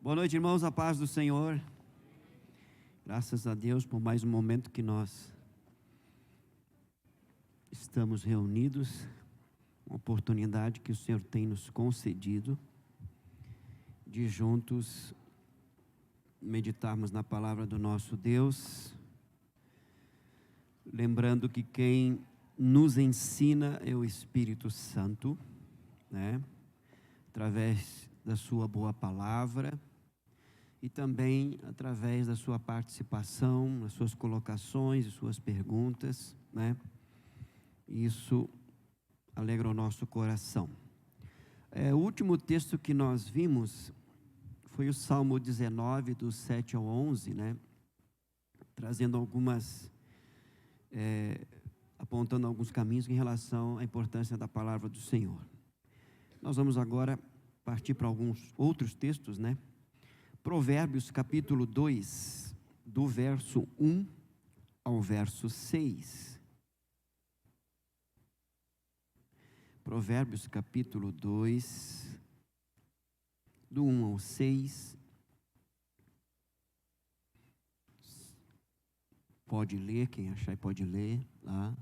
Boa noite, irmãos, a paz do Senhor. Graças a Deus por mais um momento que nós estamos reunidos, uma oportunidade que o Senhor tem nos concedido de juntos meditarmos na palavra do nosso Deus, lembrando que quem nos ensina é o Espírito Santo, né? Através da sua boa palavra e também através da sua participação, das suas colocações, das suas perguntas, né? Isso alegra o nosso coração. O último texto que nós vimos foi o Salmo 19, dos 7 ao 11, né? Trazendo apontando alguns caminhos em relação à importância da palavra do Senhor. Nós vamos agora partir para alguns outros textos, né? Provérbios capítulo 2, do verso 1 ao verso 6. Provérbios capítulo 2, do 1 ao 6. Pode ler, quem achar pode ler lá.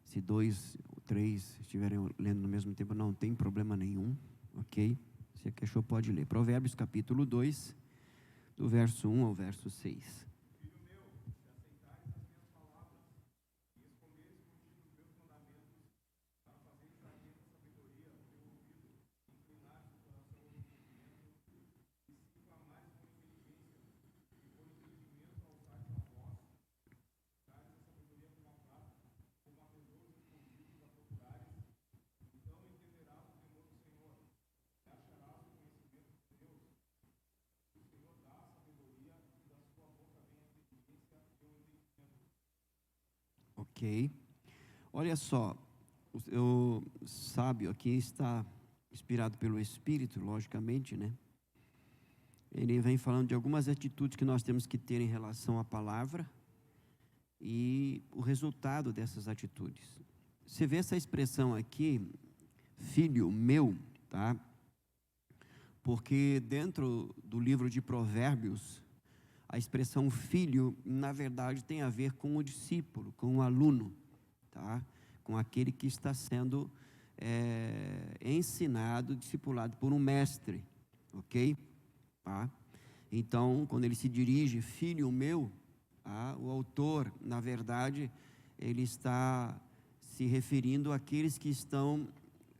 Se 2 ou 3 estiverem lendo no mesmo tempo, não tem problema nenhum, ok? Se achou, pode ler. Provérbios capítulo 2, do verso 1 ao verso 6. Ok, olha só, o sábio aqui está inspirado pelo Espírito, logicamente, né? Ele vem falando de algumas atitudes que nós temos que ter em relação à palavra e o resultado dessas atitudes. Você vê essa expressão aqui, filho meu, tá? Porque dentro do livro de Provérbios, a expressão filho, na verdade, tem a ver com o discípulo, com o aluno, tá? Com aquele que está sendo ensinado, discipulado por um mestre, ok? Tá? Então, quando ele se dirige, filho meu, tá? O autor, na verdade, ele está se referindo àqueles que estão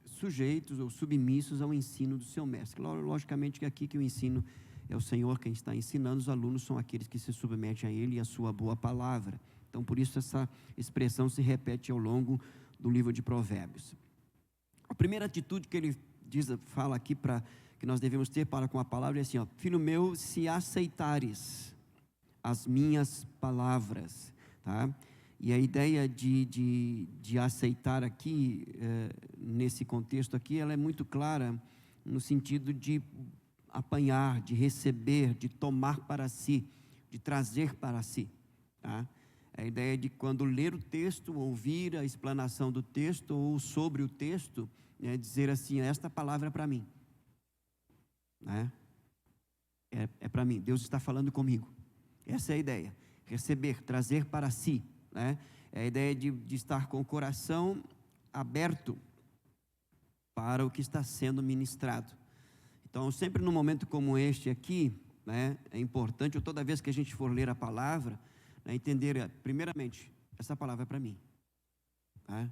sujeitos ou submissos ao ensino do seu mestre. Logicamente que aqui que o ensino é o Senhor quem está ensinando, os alunos são aqueles que se submetem a Ele e a sua boa palavra. Então, por isso essa expressão se repete ao longo do livro de Provérbios. A primeira atitude que ele fala aqui que nós devemos ter para com a palavra é assim, ó, filho meu, se aceitares as minhas palavras, tá? E a ideia de aceitar aqui, nesse contexto aqui, ela é muito clara no sentido de apanhar, de receber, de tomar para si, de trazer para si, tá? A ideia de quando ler o texto, ouvir a explanação do texto ou sobre o texto, né, dizer assim, esta palavra é para mim, né? É para mim, Deus está falando comigo. Essa é a ideia, receber, trazer para si, né? É a ideia de estar com o coração aberto para o que está sendo ministrado. Então, sempre num momento como este aqui, né, é importante, ou toda vez que a gente for ler a palavra, né, entender, primeiramente, essa palavra é para mim. Tá?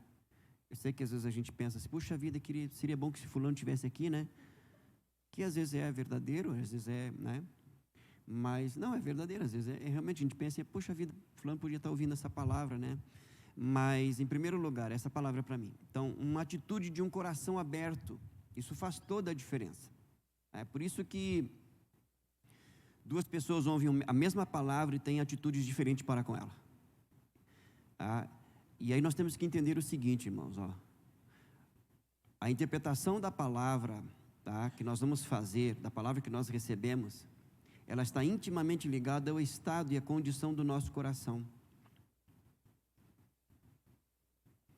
Eu sei que às vezes a gente pensa assim, puxa vida, seria bom que esse fulano estivesse aqui, né? Que às vezes é verdadeiro, às vezes é, né? Mas não, é verdadeiro, às vezes realmente a gente pensa, puxa vida, fulano podia estar ouvindo essa palavra, né? Mas, em primeiro lugar, essa palavra é para mim. Então, uma atitude de um coração aberto, isso faz toda a diferença. É por isso que duas pessoas ouvem a mesma palavra e têm atitudes diferentes para com ela. E aí nós temos que entender o seguinte, irmãos, ó. A interpretação da palavra, tá, que nós vamos fazer, da palavra que nós recebemos, ela está intimamente ligada ao estado e à condição do nosso coração.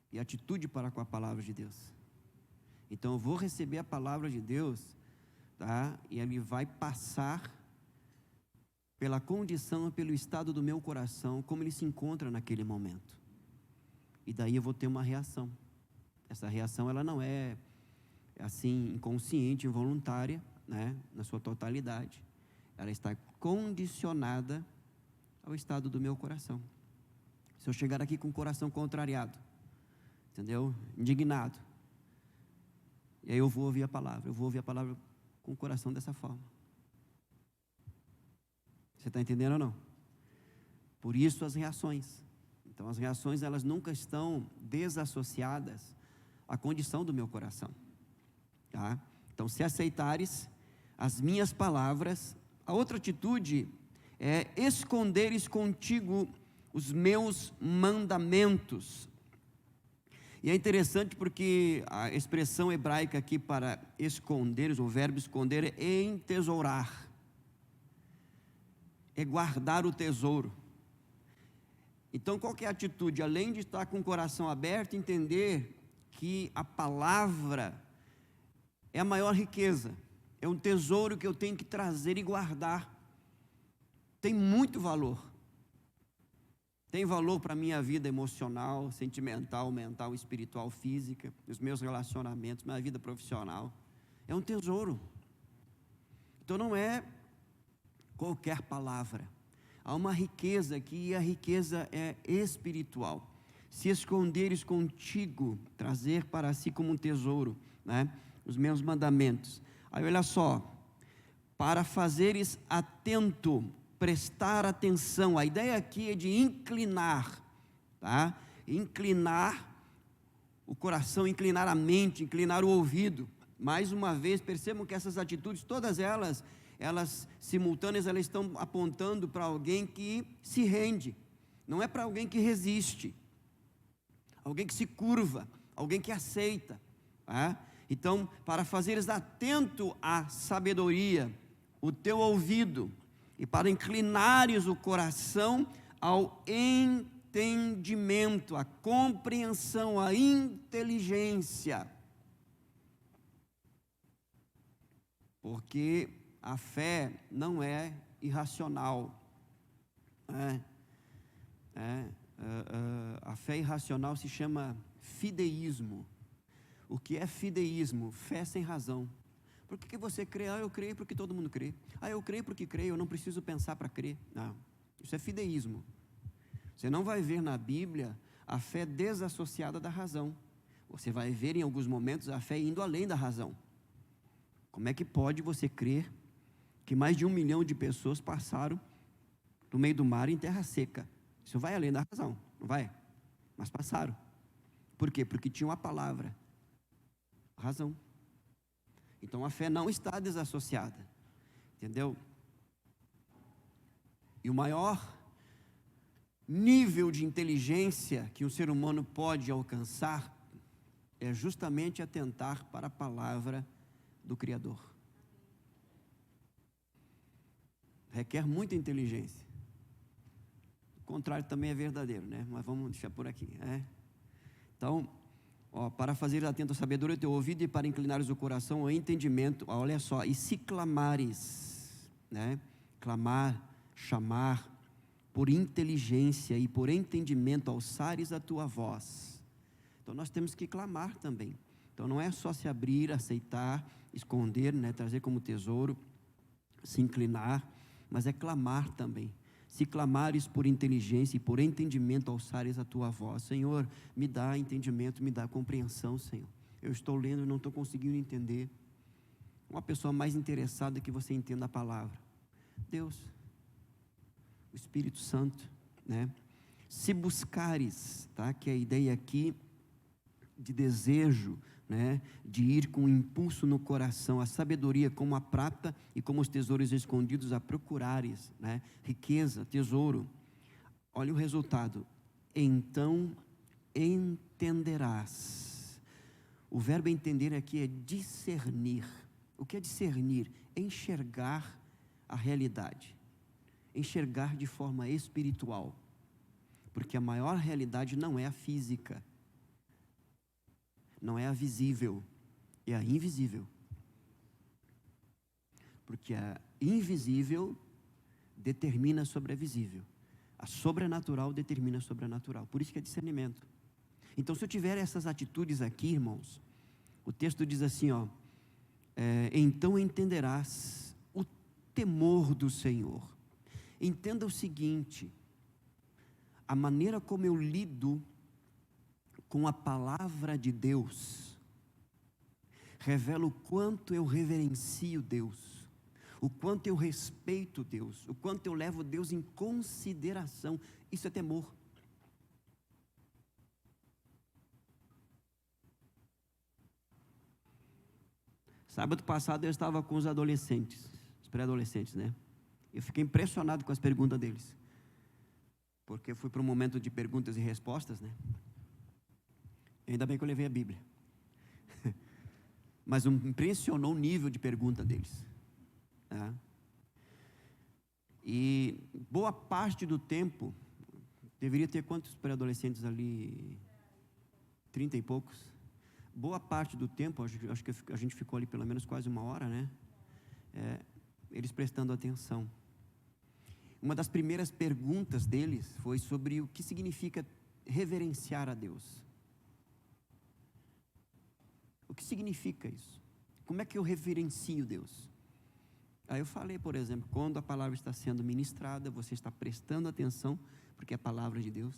E a atitude para com a palavra de Deus. Então eu vou receber a palavra de Deus tá? E ele vai passar pela condição, pelo estado do meu coração, como ele se encontra naquele momento. E daí eu vou ter uma reação. Essa reação, ela não é assim inconsciente, involuntária, né, na sua totalidade. Ela está condicionada ao estado do meu coração. Se eu chegar aqui com o coração contrariado, entendeu? Indignado, e aí eu vou ouvir a palavra com o coração dessa forma. Você está entendendo ou não? Por isso as reações. Então as reações, elas nunca estão desassociadas à condição do meu coração, tá? Então, se aceitares as minhas palavras, a outra atitude é esconderes contigo os meus mandamentos. E é interessante porque a expressão hebraica aqui para esconder, o verbo esconder é entesourar, é guardar o tesouro. Então, qual que é a atitude? Além de estar com o coração aberto, entender que a palavra é a maior riqueza, é um tesouro que eu tenho que trazer e guardar. Tem muito valor. Tem valor para a minha vida emocional, sentimental, mental, espiritual, física, os meus relacionamentos, minha vida profissional. É um tesouro. Então não é qualquer palavra. Há uma riqueza aqui, e a riqueza é espiritual. Se esconderes contigo, trazer para si como um tesouro, né, os meus mandamentos. Aí olha só, para fazeres atento, prestar atenção. A ideia aqui é de inclinar, tá? Inclinar o coração, inclinar a mente, inclinar o ouvido. Mais uma vez, percebam que essas atitudes, todas elas simultâneas, elas estão apontando para alguém que se rende, não é para alguém que resiste, alguém que se curva, alguém que aceita, tá? Então, para fazeres atento à sabedoria, o teu ouvido, e para inclinares o coração ao entendimento, à compreensão, à inteligência, porque a fé não é irracional, a fé irracional se chama fideísmo. O que é fideísmo? Fé sem razão. Por que você crê? Eu creio porque todo mundo crê. Eu creio porque creio, eu não preciso pensar para crer. Não, isso é fideísmo. Você não vai ver na Bíblia a fé desassociada da razão. Você vai ver em alguns momentos a fé indo além da razão. Como é que pode você crer que mais de 1 milhão de pessoas passaram no meio do mar em terra seca? Isso vai além da razão, não vai? Mas passaram. Por quê? Porque tinha uma palavra, razão. Então a fé não está desassociada, entendeu? E o maior nível de inteligência que um ser humano pode alcançar é justamente atentar para a palavra do Criador. Requer muita inteligência. O contrário também é verdadeiro, né? Mas vamos deixar por aqui, né? Então, para fazer atento à sabedoria do teu ouvido e para inclinares o coração ao entendimento, olha só, e se clamares, né? Clamar, chamar, por inteligência e por entendimento, alçares a tua voz. Então nós temos que clamar também. Então não é só se abrir, aceitar, esconder, né? Trazer como tesouro, se inclinar, mas é clamar também. Se clamares por inteligência e por entendimento, alçares a tua voz. Senhor, me dá entendimento, me dá compreensão, Senhor. Eu estou lendo e não estou conseguindo entender. Uma pessoa mais interessada que você entenda a palavra. Deus, o Espírito Santo, né? Se buscares, tá? Que é a ideia aqui de desejo, né? De ir com impulso no coração, a sabedoria como a prata e como os tesouros escondidos a procurares, né? Riqueza, tesouro. Olha o resultado. Então entenderás. O verbo entender aqui é discernir. O que é discernir? Enxergar a realidade. Enxergar de forma espiritual. Porque a maior realidade não é a física. Não é a visível, é a invisível. porque a invisível determina sobre a visível, a sobrenatural determina a sobrenatural, por isso que é discernimento. Então, se eu tiver essas atitudes aqui, irmãos, o texto diz assim, então entenderás o temor do Senhor. Entenda o seguinte: a maneira como eu lido com a palavra de Deus revela o quanto eu reverencio Deus, o quanto eu respeito Deus, o quanto eu levo Deus em consideração. Isso é temor. Sábado passado eu estava com os adolescentes, os pré-adolescentes, né? Eu fiquei impressionado com as perguntas deles, porque eu fui para um momento de perguntas e respostas, né? Ainda bem que eu levei a Bíblia. Mas me impressionou o nível de pergunta deles, tá? E boa parte do tempo, deveria ter quantos pré-adolescentes ali? 30 e poucos. Boa parte do tempo, acho que a gente ficou ali pelo menos quase 1 hora, né? Eles prestando atenção. Uma das primeiras perguntas deles foi sobre o que significa reverenciar a Deus. O que significa isso? Como é que eu reverencio Deus? Aí eu falei, por exemplo, quando a palavra está sendo ministrada, você está prestando atenção, porque é a palavra de Deus.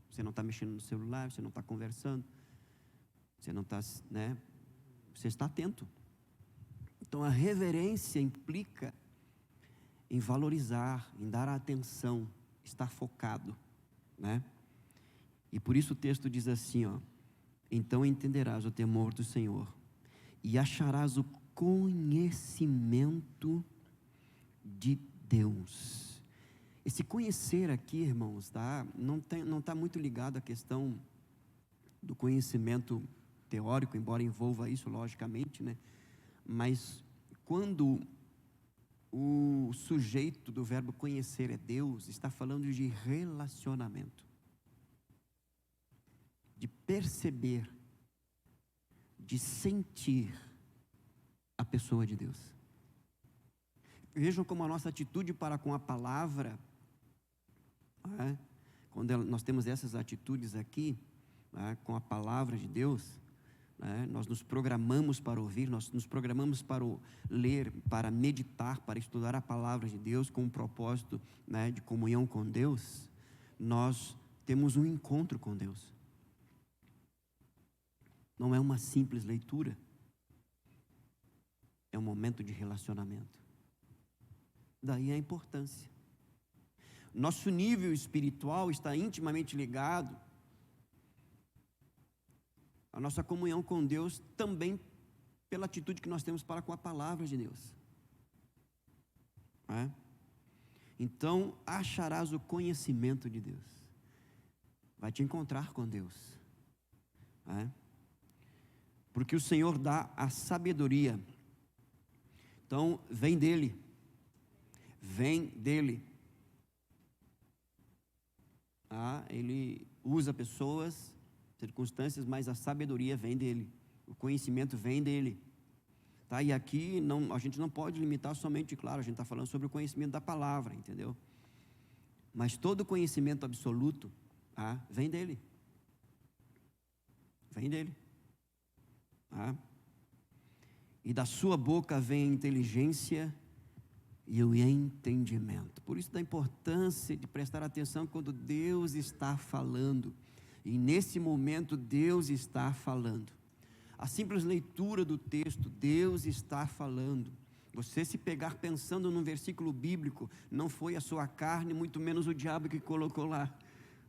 Você não está mexendo no celular, você não está conversando, você não está, né? Você está atento. Então a reverência implica em valorizar, em dar atenção, estar focado, né? E por isso o texto diz assim, então entenderás o temor do Senhor e acharás o conhecimento de Deus. Esse conhecer aqui, irmãos, tá? Não está muito ligado à questão do conhecimento teórico, embora envolva isso logicamente, né? Mas quando o sujeito do verbo conhecer é Deus, está falando de relacionamento, de perceber, de sentir a pessoa de Deus. Vejam como a nossa atitude para com a palavra, quando nós temos essas atitudes aqui, com a palavra de Deus, nós nos programamos para ouvir, nós nos programamos para ler, para meditar, para estudar a palavra de Deus com um propósito, de comunhão com Deus. Nós temos um encontro com Deus. Não é uma simples leitura, é um momento de relacionamento. Daí a importância. Nosso nível espiritual está intimamente ligado à nossa comunhão com Deus, também pela atitude que nós temos para com a palavra de Deus. Então, acharás o conhecimento de Deus. Vai te encontrar com Deus. Porque o Senhor dá a sabedoria. Então, vem dele. Vem dele. Ele usa pessoas, circunstâncias, mas a sabedoria vem dele. O conhecimento vem dele. E aqui a gente não pode limitar somente, claro, a gente está falando sobre o conhecimento da palavra, entendeu? Mas todo conhecimento absoluto, vem dele. Vem dele. E da sua boca vem a inteligência e o entendimento. Por isso da importância de prestar atenção quando Deus está falando. E nesse momento Deus está falando. A simples leitura do texto, Deus está falando. Você se pegar pensando num versículo bíblico, não foi a sua carne, muito menos o diabo que colocou lá,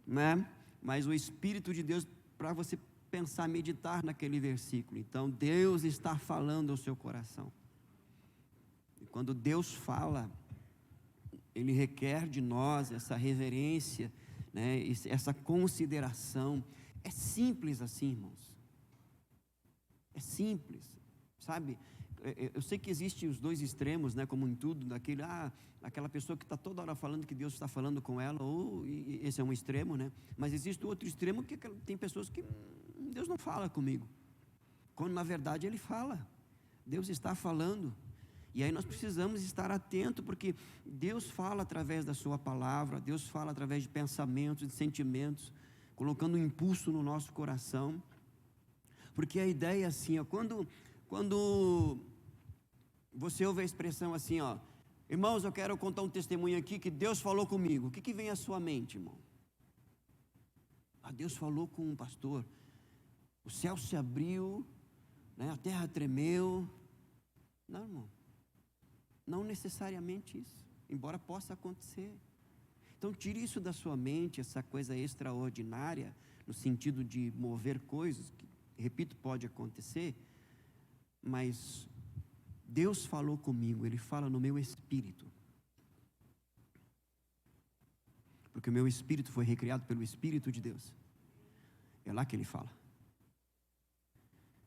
né? Mas o Espírito de Deus para você pensar, meditar naquele versículo. Então Deus está falando ao seu coração. E quando Deus fala, Ele requer de nós essa reverência, né? Essa consideração. É simples assim, irmãos. É simples, sabe? Eu sei que existem os dois extremos, né? Como em tudo, aquela pessoa que está toda hora falando que Deus está falando com ela, esse é um extremo, né? Mas existe outro extremo que tem pessoas que Deus não fala comigo, quando na verdade Ele fala. Deus está falando. E aí nós precisamos estar atentos, porque Deus fala através da sua palavra, Deus fala através de pensamentos, de sentimentos, colocando um impulso no nosso coração. Porque a ideia é assim, ó, quando você ouve a expressão assim, ó, irmãos, eu quero contar um testemunho aqui que Deus falou comigo. O que vem à sua mente, irmão? Ah, Deus falou com um pastor, o céu se abriu, né, a terra tremeu. Não, irmão, não necessariamente isso, embora possa acontecer. Então tire isso da sua mente, essa coisa extraordinária, no sentido de mover coisas, que, repito, pode acontecer, mas Deus falou comigo, Ele fala no meu espírito, porque o meu espírito foi recriado pelo Espírito de Deus, é lá que Ele fala.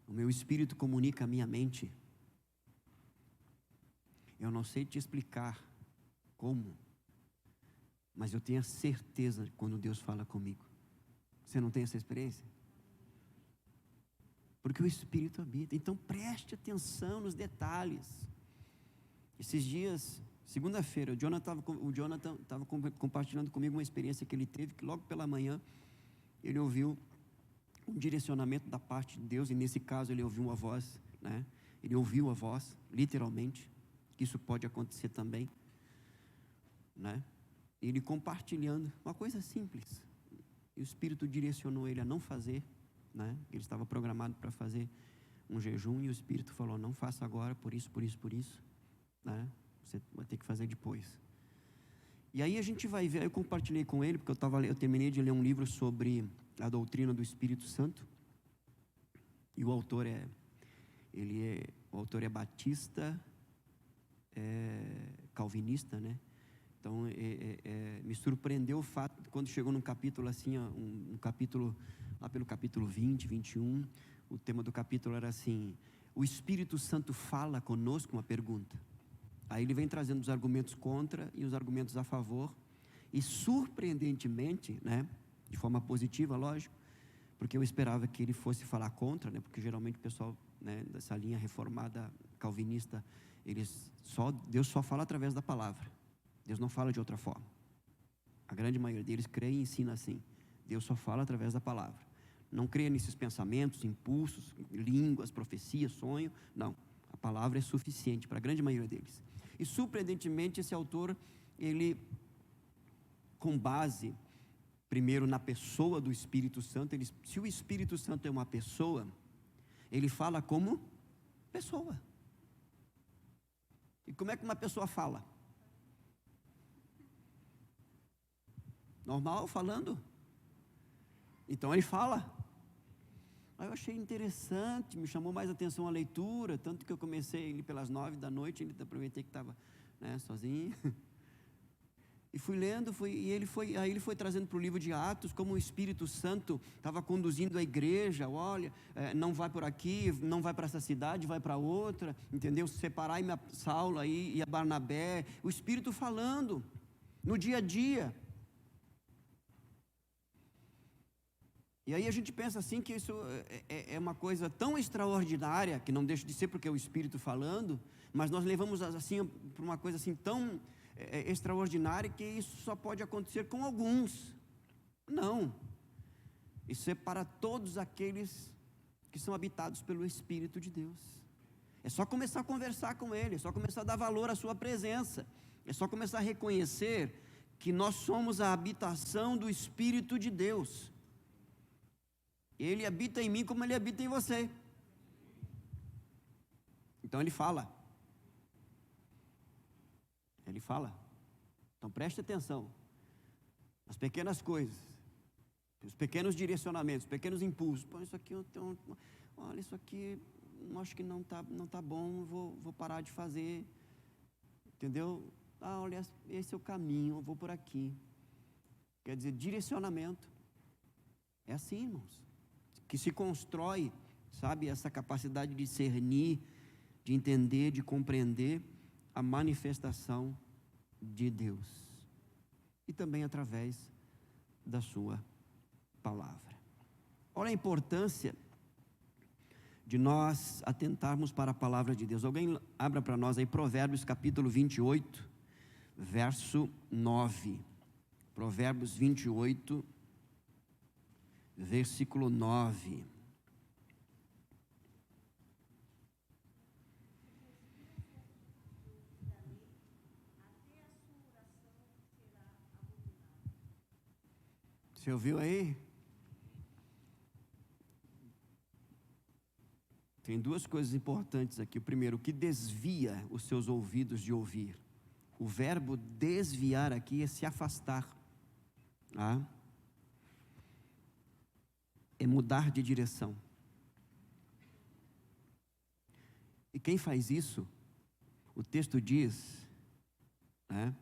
O meu espírito comunica a minha mente. Eu não sei te explicar como, mas eu tenho a certeza quando Deus fala comigo. Você não tem essa experiência? Porque o Espírito habita. Então preste atenção nos detalhes. Esses dias, segunda-feira, o Jonathan estava compartilhando comigo uma experiência que ele teve, que logo pela manhã ele ouviu um direcionamento da parte de Deus, e nesse caso ele ouviu uma voz, né? Ele ouviu a voz, literalmente, que isso pode acontecer também, né? Ele compartilhando, uma coisa simples, e o Espírito direcionou ele a não fazer, né? Ele estava programado para fazer um jejum, e o Espírito falou, não faça agora, por isso, né? Você vai ter que fazer depois. E aí a gente vai ver, eu compartilhei com ele, porque eu terminei de ler um livro sobre a doutrina do Espírito Santo, e o autor é batista, calvinista, né? Então me surpreendeu o fato, quando chegou num capítulo assim, um capítulo, lá pelo capítulo 20, 21, o tema do capítulo era assim, o Espírito Santo fala conosco, uma pergunta. Aí ele vem trazendo os argumentos contra e os argumentos a favor, e surpreendentemente, né, de forma positiva, lógico, porque eu esperava que ele fosse falar contra, né, porque geralmente o pessoal, né, dessa linha reformada calvinista, Deus só fala através da palavra, Deus não fala de outra forma. A grande maioria deles crê e ensina assim, Deus só fala através da palavra, não crê nesses pensamentos, impulsos, línguas, profecias, sonho, não, a palavra é suficiente para a grande maioria deles. E surpreendentemente esse autor, ele, com base primeiro na pessoa do Espírito Santo, se o Espírito Santo é uma pessoa, ele fala como pessoa. E como é que uma pessoa fala? Normal, falando. Então ele fala. Aí eu achei interessante, me chamou mais atenção a leitura, tanto que eu comecei ali pelas 9 da noite, ainda aproveitei que estava, né, sozinho. E fui lendo, aí ele foi trazendo para o livro de Atos, como o Espírito Santo estava conduzindo a igreja, olha, não vai por aqui, não vai para essa cidade, vai para outra, entendeu? Separai-me a Saulo aí, e a Barnabé, o Espírito falando, no dia a dia. E aí a gente pensa assim, que isso é uma coisa tão extraordinária, que não deixa de ser porque é o Espírito falando, mas nós levamos assim, para uma coisa assim tão extraordinária, que isso só pode acontecer com alguns. Não, isso é para todos aqueles que são habitados pelo Espírito de Deus. É só começar a conversar com Ele, é só começar a dar valor à sua presença, é só começar a reconhecer que nós somos a habitação do Espírito de Deus. Ele habita em mim como Ele habita em você. Então Ele fala. Ele fala. Então preste atenção. As pequenas coisas, os pequenos direcionamentos, os pequenos impulsos. Pô, isso aqui olha, isso aqui acho que não tá bom, vou parar de fazer. Entendeu? Olha, esse é o caminho, eu vou por aqui. Quer dizer, direcionamento. É assim, irmãos, que se constrói, sabe, essa capacidade de discernir, de entender, de compreender a manifestação de Deus, e também através da sua palavra. Olha a importância de nós atentarmos para a palavra de Deus. Alguém abra para nós aí Provérbios capítulo 28, verso 9. Provérbios 28, versículo 9. Você ouviu aí? Tem duas coisas importantes aqui. O primeiro, o que desvia os seus ouvidos de ouvir. O verbo desviar aqui é se afastar. Tá? É mudar de direção. E quem faz isso, o texto diz, né?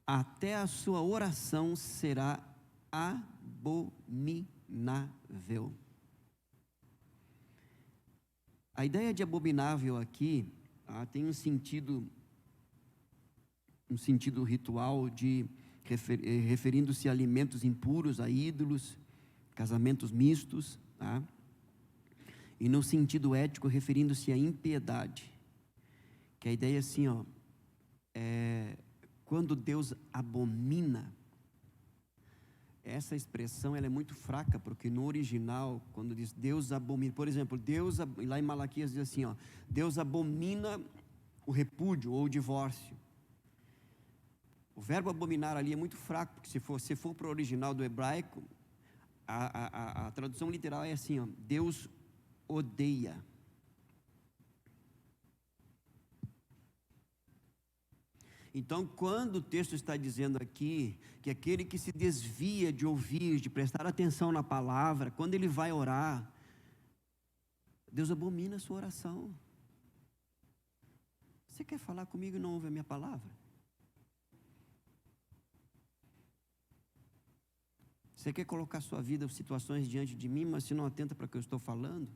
Até a sua oração será abominável. A ideia de abominável aqui tem um sentido ritual de referindo-se a alimentos impuros, a ídolos, casamentos mistos, tá? E no sentido ético referindo-se à impiedade, que a ideia é assim, quando Deus abomina, essa expressão ela é muito fraca, porque no original, quando diz Deus abomina, por exemplo, lá em Malaquias diz assim, Deus abomina o repúdio ou o divórcio. O verbo abominar ali é muito fraco, porque se for para o original do hebraico, a tradução literal é assim, Deus odeia. Então, quando o texto está dizendo aqui que aquele que se desvia de ouvir, de prestar atenção na palavra, quando ele vai orar, Deus abomina a sua oração. Você quer falar comigo e não ouve a minha palavra? Você quer colocar sua vida, situações diante de mim, mas se não atenta para o que eu estou falando?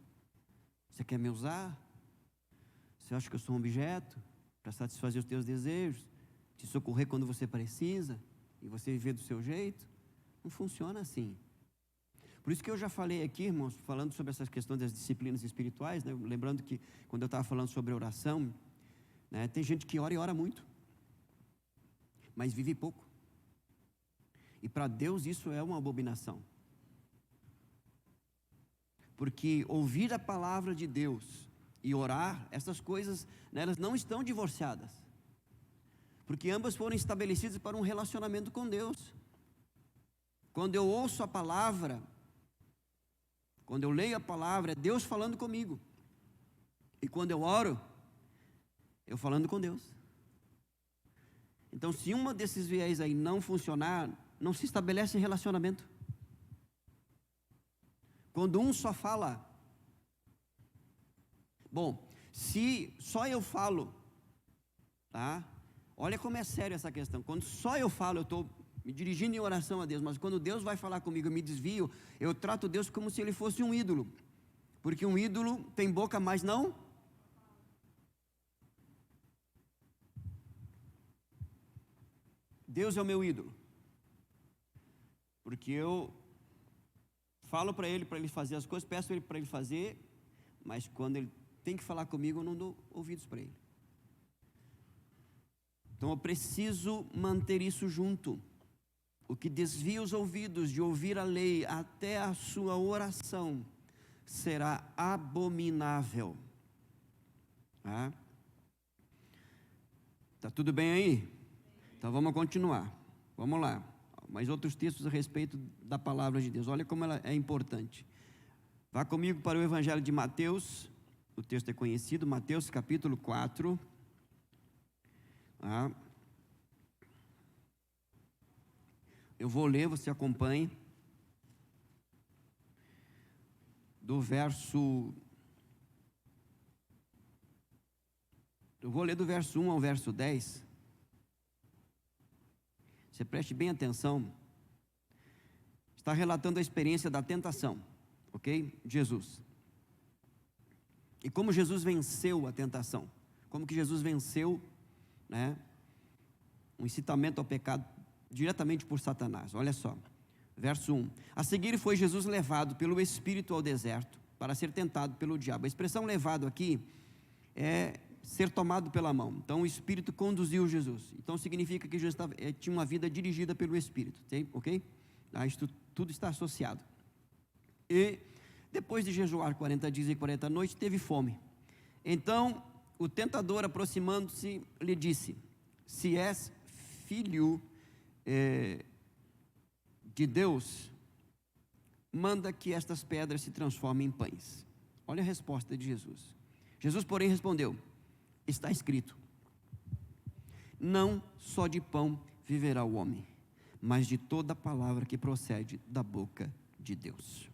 Você quer me usar? Você acha que eu sou um objeto para satisfazer os teus desejos? Te socorrer quando você precisa, e você viver do seu jeito? Não funciona assim. Por isso que eu já falei aqui, irmãos, falando sobre essas questões das disciplinas espirituais, né? Lembrando que quando eu estava falando sobre oração, né, tem gente que ora e ora muito, mas vive pouco. E para Deus isso é uma abominação. Porque ouvir a palavra de Deus e orar, essas coisas, né, elas não estão divorciadas. Porque ambas foram estabelecidas para um relacionamento com Deus. Quando eu ouço a palavra, quando eu leio a palavra, é Deus falando comigo. E quando eu oro, eu falando com Deus. Então, se uma desses viés aí não funcionar, não se estabelece relacionamento. Quando um só fala, bom, se só eu falo, tá? Olha como é sério essa questão. Quando só eu falo, eu estou me dirigindo em oração a Deus, mas quando Deus vai falar comigo, eu me desvio, eu trato Deus como se ele fosse um ídolo, porque um ídolo tem boca, mas não. Deus é o meu ídolo, porque eu falo para ele fazer as coisas, peço ele para ele fazer, mas quando ele tem que falar comigo, eu não dou ouvidos para ele. Então eu preciso manter isso junto. O que desvia os ouvidos de ouvir a lei até a sua oração será abominável. Tá tudo bem aí? Então vamos continuar. Vamos lá. Mais outros textos a respeito da palavra de Deus. Olha como ela é importante. Vá comigo para o Evangelho de Mateus. O texto é conhecido, Mateus capítulo 4. Eu vou ler, você acompanhe. Eu vou ler do verso 1 ao verso 10. Você preste bem atenção. Está relatando a experiência da tentação, ok? Jesus. E como Jesus venceu a tentação. Como que Jesus venceu, né, um incitamento ao pecado diretamente por Satanás. Olha só, verso 1. A seguir foi Jesus levado pelo Espírito ao deserto para ser tentado pelo diabo. A expressão levado aqui é ser tomado pela mão. Então o Espírito conduziu Jesus. Então significa que Jesus tinha uma vida dirigida pelo Espírito, ok? Isso tudo está associado. E depois de jejuar 40 dias e 40 noites, teve fome. Então o tentador, aproximando-se, lhe disse: se és filho de Deus, manda que estas pedras se transformem em pães. Olha a resposta de Jesus. Jesus, porém, respondeu: está escrito, não só de pão viverá o homem, mas de toda palavra que procede da boca de Deus.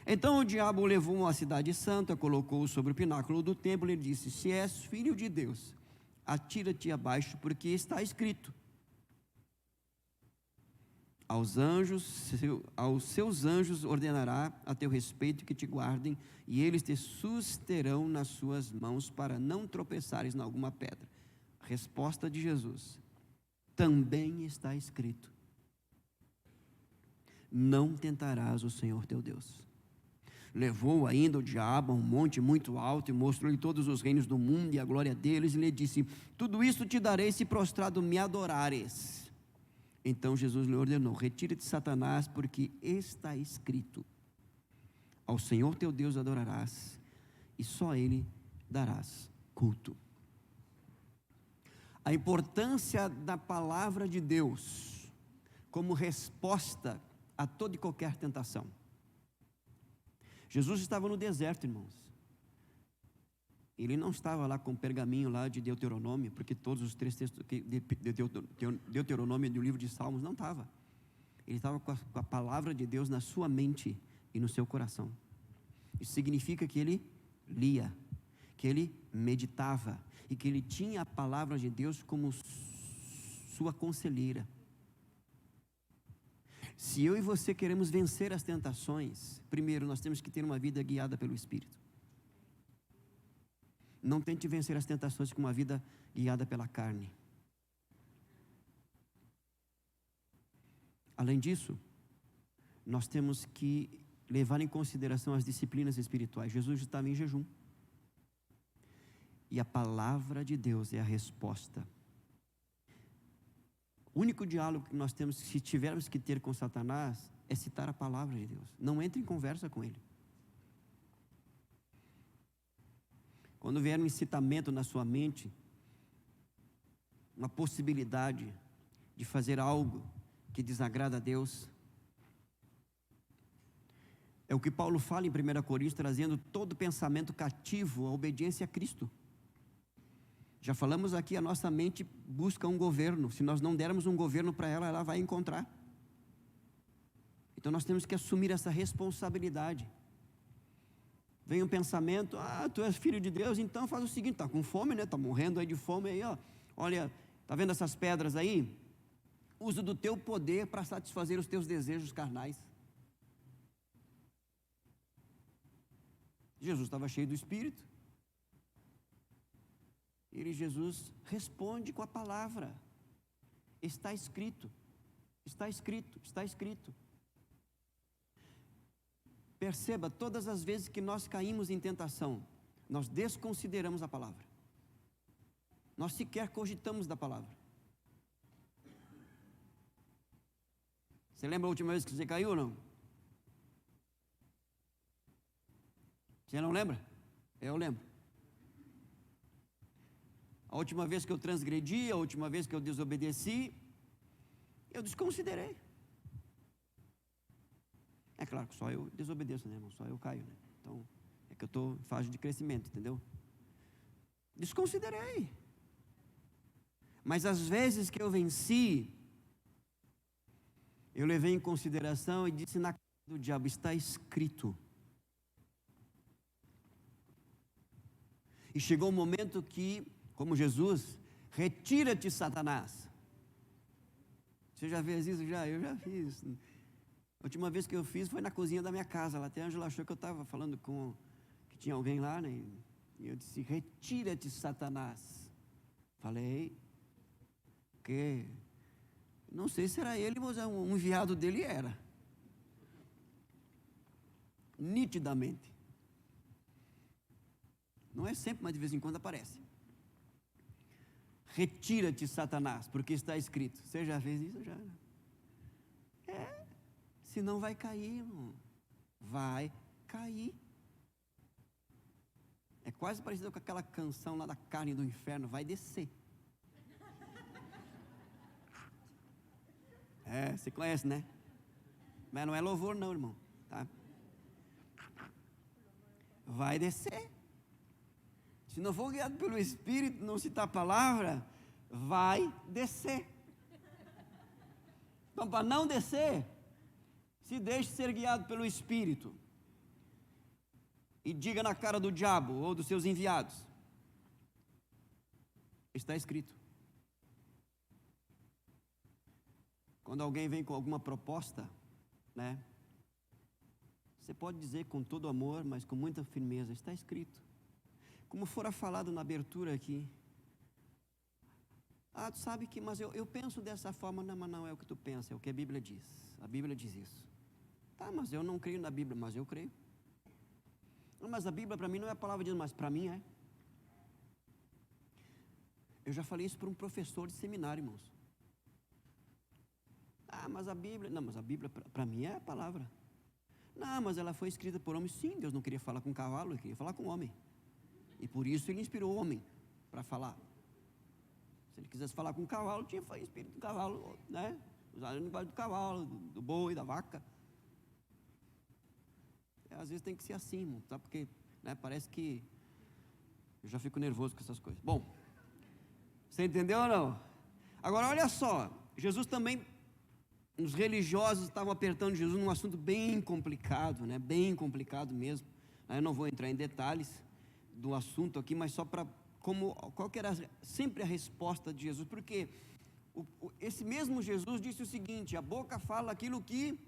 Então o diabo o levou à cidade santa, colocou-o sobre o pináculo do templo e disse: se és filho de Deus, atira-te abaixo, porque está escrito, aos seus anjos ordenará a teu respeito que te guardem, e eles te susterão nas suas mãos, para não tropeçares em alguma pedra. A resposta de Jesus: também está escrito, não tentarás o Senhor teu Deus. Levou ainda o diabo a um monte muito alto e mostrou-lhe todos os reinos do mundo e a glória deles, e lhe disse: tudo isto te darei se prostrado me adorares. Então Jesus lhe ordenou: retira-te, Satanás, porque está escrito, ao Senhor teu Deus adorarás, e só a Ele darás culto. A importância da palavra de Deus como resposta a toda e qualquer tentação. Jesus estava no deserto, irmãos. Ele não estava lá com o pergaminho lá de Deuteronômio, porque todos os 3 textos de Deuteronômio do livro de Salmos não estava. Ele estava com a palavra de Deus na sua mente e no seu coração. Isso significa que ele lia, que ele meditava e que ele tinha a palavra de Deus como sua conselheira. Se eu e você queremos vencer as tentações, primeiro nós temos que ter uma vida guiada pelo Espírito. Não tente vencer as tentações com uma vida guiada pela carne. Além disso, nós temos que levar em consideração as disciplinas espirituais. Jesus estava em jejum. E a palavra de Deus é a resposta. O único diálogo que nós temos, se tivermos que ter com Satanás, é citar a palavra de Deus. Não entre em conversa com ele. Quando vier um incitamento na sua mente, uma possibilidade de fazer algo que desagrada a Deus, é o que Paulo fala em 1 Coríntios, trazendo todo pensamento cativo à obediência a Cristo. Já falamos aqui, a nossa mente busca um governo. Se nós não dermos um governo para ela, ela vai encontrar. Então nós temos que assumir essa responsabilidade. Vem um pensamento: tu és filho de Deus, então faz o seguinte, está com fome, né? Está morrendo aí de fome aí, ó. Olha, está vendo essas pedras aí? Usa do teu poder para satisfazer os teus desejos carnais. Jesus estava cheio do Espírito. Jesus responde com a palavra: está escrito, está escrito, está escrito. Perceba, todas as vezes que nós caímos em tentação, nós desconsideramos a palavra. Nós sequer cogitamos da palavra. Você lembra a última vez que você caiu ou não? Você não lembra? Eu lembro. A última vez que eu transgredi, a última vez que eu desobedeci, eu desconsiderei. É claro que só eu desobedeço, né, irmão? Só eu caio, né? Então, é que eu estou em fase de crescimento, entendeu? Desconsiderei. Mas as vezes que eu venci, eu levei em consideração e disse na cara do diabo: está escrito. E chegou um momento que, como Jesus, retira-te, Satanás. Você já fez isso? Já? Eu já fiz. A última vez que eu fiz foi na cozinha da minha casa. Até a Ângela achou que eu estava falando que tinha alguém lá, né? E eu disse: retira-te, Satanás. Falei, que não sei se era ele, mas um enviado dele era. Nitidamente. Não é sempre, mas de vez em quando aparece. Retira-te, Satanás, porque está escrito. Você já fez isso? Já. Senão vai cair, irmão. Vai cair. É quase parecido com aquela canção lá da carne do inferno, vai descer. Você conhece, né? Mas não é louvor não, irmão, tá? Vai descer. Se não for guiado pelo Espírito, não citar a palavra, vai descer. Então, para não descer, se deixe ser guiado pelo Espírito. E diga na cara do diabo ou dos seus enviados: está escrito. Quando alguém vem com alguma proposta, né? Você pode dizer com todo amor, mas com muita firmeza: está escrito. Como fora falado na abertura aqui. Tu sabe que, mas eu penso dessa forma. Não, mas não é o que tu pensa, é o que a Bíblia diz. A Bíblia diz isso. Tá, mas eu não creio na Bíblia, mas eu creio. Não, mas a Bíblia para mim não é a palavra de Deus, mas para mim é. Eu já falei isso para um professor de seminário, irmãos. Mas a Bíblia, não, mas a Bíblia para mim é a palavra. Não, mas ela foi escrita por homem. Sim, Deus não queria falar com cavalo, ele queria falar com homem. E por isso ele inspirou o homem para falar. Se ele quisesse falar com o cavalo, tinha espírito do cavalo, né? Usar a linguagem do cavalo, do boi, da vaca. Às vezes tem que ser assim, irmão, sabe? Porque, né, parece que eu já fico nervoso com essas coisas. Bom, você entendeu ou não? Agora olha só, Jesus também, os religiosos estavam apertando Jesus num assunto bem complicado, né? Bem complicado mesmo. Eu não vou entrar em detalhes do assunto aqui, mas só para qual que era sempre a resposta de Jesus, porque esse mesmo Jesus disse o seguinte: a boca fala aquilo que...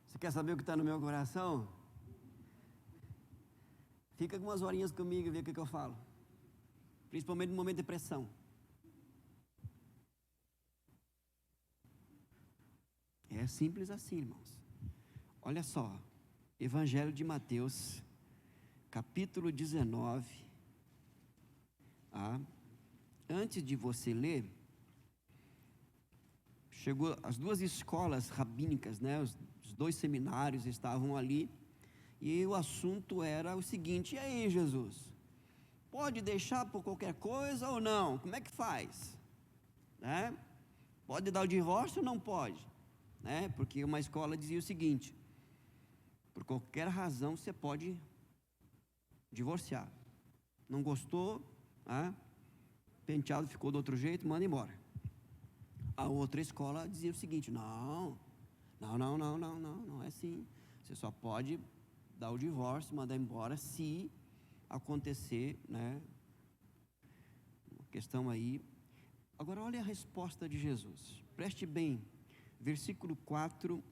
Você quer saber o que está no meu coração? Fica algumas horinhas comigo e vê o que eu falo, principalmente no momento de pressão. É simples assim, irmãos. Olha só, Evangelho de Mateus, capítulo 19. Antes de você ler, chegou as duas escolas rabínicas, né? Os dois seminários estavam ali, e o assunto era o seguinte: e aí, Jesus, pode deixar por qualquer coisa ou não? Como é que faz? Né? Pode dar o divórcio ou não pode? Né? Porque uma escola dizia o seguinte: por qualquer razão você pode divorciar. Não gostou, penteado ficou do outro jeito, manda embora. A outra escola dizia o seguinte: não é assim. Você só pode dar o divórcio, mandar embora se acontecer, né? Uma questão aí. Agora olha a resposta de Jesus. Preste bem, versículo 4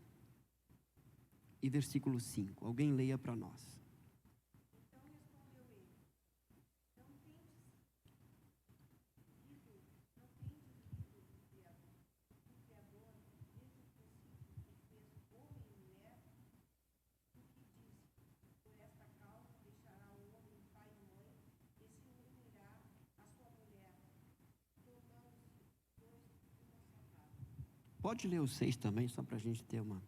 e versículo 5. Alguém leia para nós. Pode ler o 6 também, só para a gente ter uma...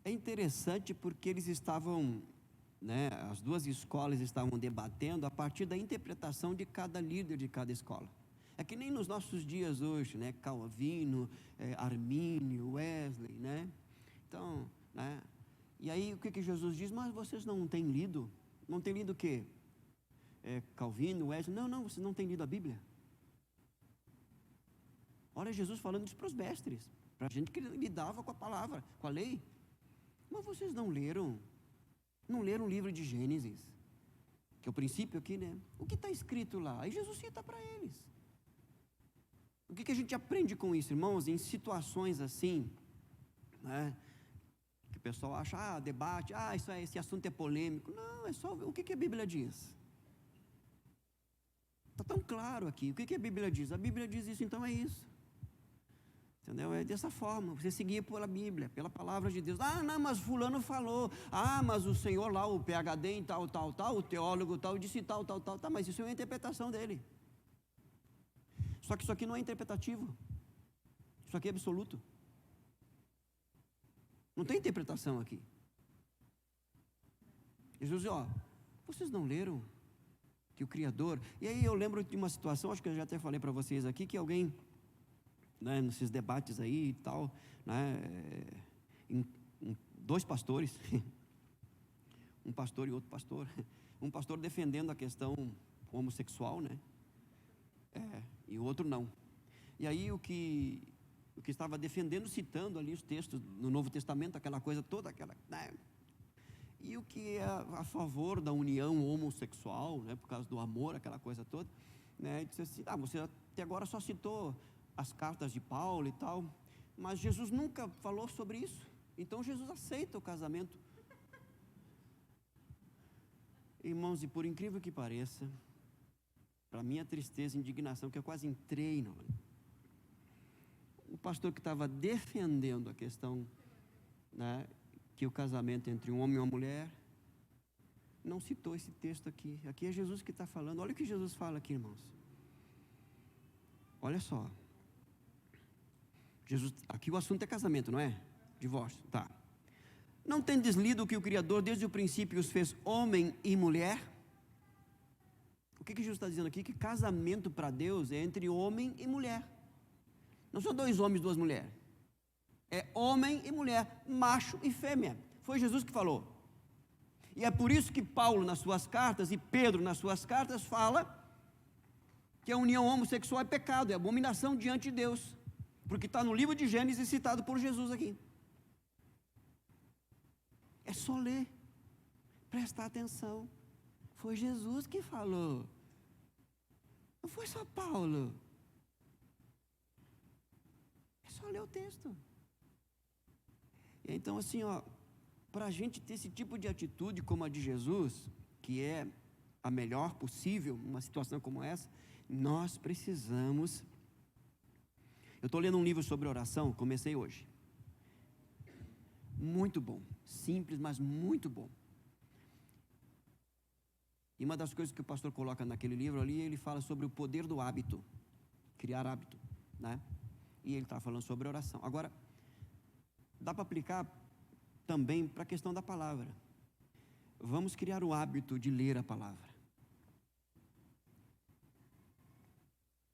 É interessante porque eles estavam, né, as duas escolas estavam debatendo a partir da interpretação de cada líder de cada escola. É que nem nos nossos dias hoje, né? Calvino, Armínio, Wesley, né? Então, né? E aí o que Jesus diz? Mas vocês não têm lido? Não têm lido o quê? Calvino, Wesley? Não, vocês não têm lido a Bíblia. Olha Jesus falando isso para os mestres, para a gente que lidava com a palavra, com a lei. Mas vocês não leram o livro de Gênesis, que é o princípio aqui, né? O que está escrito lá? Aí Jesus cita para eles. O que a gente aprende com isso, irmãos? Em situações assim, né? Que pessoal acha, debate, isso é, esse assunto é polêmico. Não, é só o que a Bíblia diz. Está tão claro aqui. O que a Bíblia diz? A Bíblia diz isso, então é isso. Entendeu? É dessa forma, você seguir pela Bíblia, pela palavra de Deus. Não, mas fulano falou. Mas o senhor lá, o PhD em tal, o teólogo tal, disse tal. Tá, mas isso é uma interpretação dele. Só que isso aqui não é interpretativo. Isso aqui é absoluto. Não tem interpretação aqui. Jesus diz, vocês não leram que o Criador... E aí eu lembro de uma situação, acho que eu já até falei para vocês aqui, que alguém, né, nesses debates aí e tal, né, dois pastores, um pastor e outro pastor, um pastor defendendo a questão homossexual, né, e o outro não. E aí o que estava defendendo, citando ali os textos no Novo Testamento, aquela coisa toda, né, e o que é a favor da união homossexual, né, por causa do amor, aquela coisa toda, né, disse assim, você até agora só citou as cartas de Paulo e tal, mas Jesus nunca falou sobre isso, então Jesus aceita o casamento. Irmãos, e por incrível que pareça, para minha tristeza e indignação, que eu quase entrei, o pastor que estava defendendo a questão, né, que o casamento entre um homem e uma mulher, não citou esse texto aqui. Aqui é Jesus que está falando. Olha o que Jesus fala aqui, irmãos. Olha só. Jesus, aqui o assunto é casamento, não é? Divórcio, tá. Não tendes lido que o Criador desde o princípio os fez homem e mulher? O que Jesus está dizendo aqui? Que casamento para Deus é entre homem e mulher. Não são dois homens e duas mulheres. É homem e mulher, macho e fêmea. Foi Jesus que falou. E é por isso que Paulo nas suas cartas e Pedro nas suas cartas fala que a união homossexual é pecado, é abominação diante de Deus. Porque está no livro de Gênesis citado por Jesus aqui. É só ler, prestar atenção. Foi Jesus que falou. Não foi só Paulo. É só ler o texto. Então, assim, para a gente ter esse tipo de atitude como a de Jesus, que é a melhor possível numa situação como essa, nós precisamos... Eu estou lendo um livro sobre oração, comecei hoje. Muito bom, simples, mas muito bom. E uma das coisas que o pastor coloca naquele livro ali, ele fala sobre o poder do hábito, criar hábito, né? E ele está falando sobre oração. Agora, dá para aplicar também para a questão da palavra. Vamos criar o hábito de ler a palavra,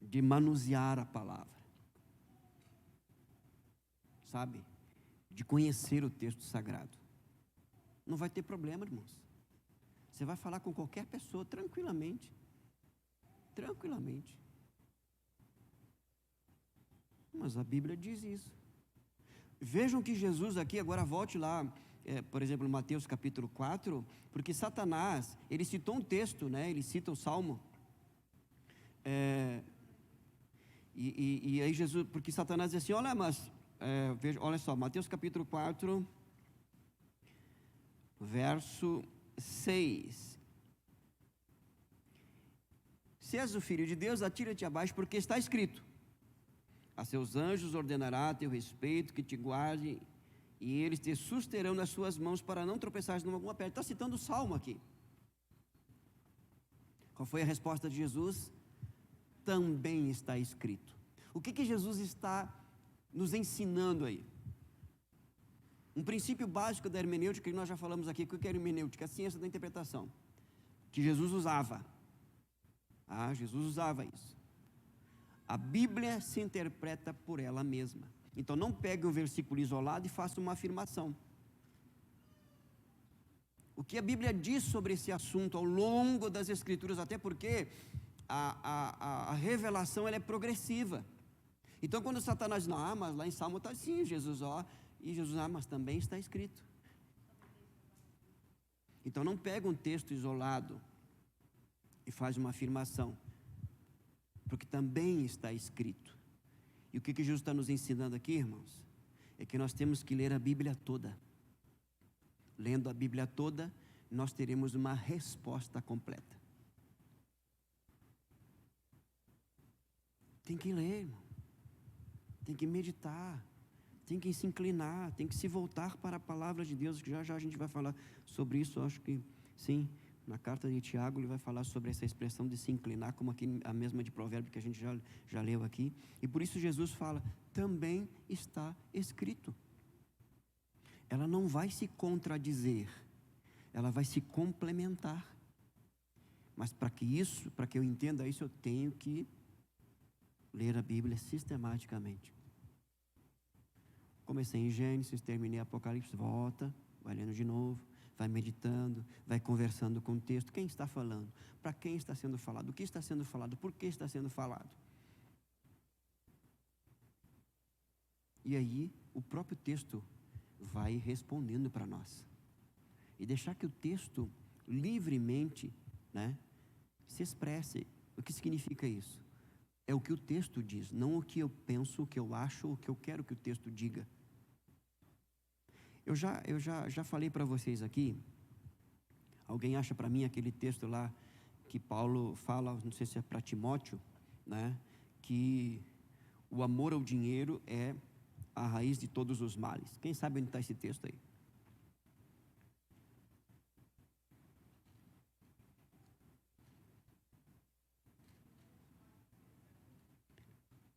de manusear a palavra, sabe? De conhecer o texto sagrado. Não vai ter problema, irmãos. Você vai falar com qualquer pessoa tranquilamente. Tranquilamente. Mas a Bíblia diz isso. Vejam que Jesus aqui, agora volte lá, por exemplo, Mateus capítulo 4, porque Satanás, ele citou um texto, né? Ele cita o Salmo. E aí Jesus, porque Satanás diz assim, olha só, Mateus capítulo 4, verso 6. Se és o filho de Deus, atira-te abaixo, porque está escrito: a seus anjos ordenará a teu respeito, que te guardem, e eles te susterão nas suas mãos, para não tropeçares numa alguma pedra. Está citando o Salmo aqui. Qual foi a resposta de Jesus? Também está escrito. O que Jesus está nos ensinando aí? Um princípio básico da hermenêutica, que nós já falamos aqui, o que é hermenêutica? A ciência da interpretação, que Jesus usava. Jesus usava isso. A Bíblia se interpreta por ela mesma. Então não pegue um versículo isolado e faça uma afirmação. O que a Bíblia diz sobre esse assunto ao longo das Escrituras, até porque a revelação ela é progressiva. Então quando Satanás diz, mas lá em Salmo está assim, Jesus, e Jesus, mas também está escrito. Então não pega um texto isolado e faz uma afirmação, porque também está escrito. E o que Jesus está nos ensinando aqui, irmãos? É que nós temos que ler a Bíblia toda. lendo a Bíblia toda, nós teremos uma resposta completa. Tem que ler, irmão. Tem que meditar. Tem que se inclinar. Tem que se voltar para a palavra de Deus. Já já a gente vai falar sobre isso. Acho que sim. Na carta de Tiago ele vai falar sobre essa expressão de se inclinar, como aqui a mesma de Provérbio que a gente já leu aqui. E por isso Jesus fala, também está escrito. Ela não vai se contradizer, ela vai se complementar. Mas para que eu entenda isso, eu tenho que ler a Bíblia sistematicamente. Comecei em Gênesis, terminei Apocalipse, volta, vai lendo de novo, vai meditando, vai conversando com o texto. Quem está falando? Para quem está sendo falado? O que está sendo falado? Por que está sendo falado? E aí, o próprio texto vai respondendo para nós. E deixar que o texto livremente, se expresse. O que significa isso? É o que o texto diz, não o que eu penso, o que eu acho, o que eu quero que o texto diga. Eu já falei para vocês aqui, alguém acha para mim aquele texto lá, que Paulo fala, não sei se é para Timóteo, que o amor ao dinheiro é a raiz de todos os males. Quem sabe onde está esse texto aí?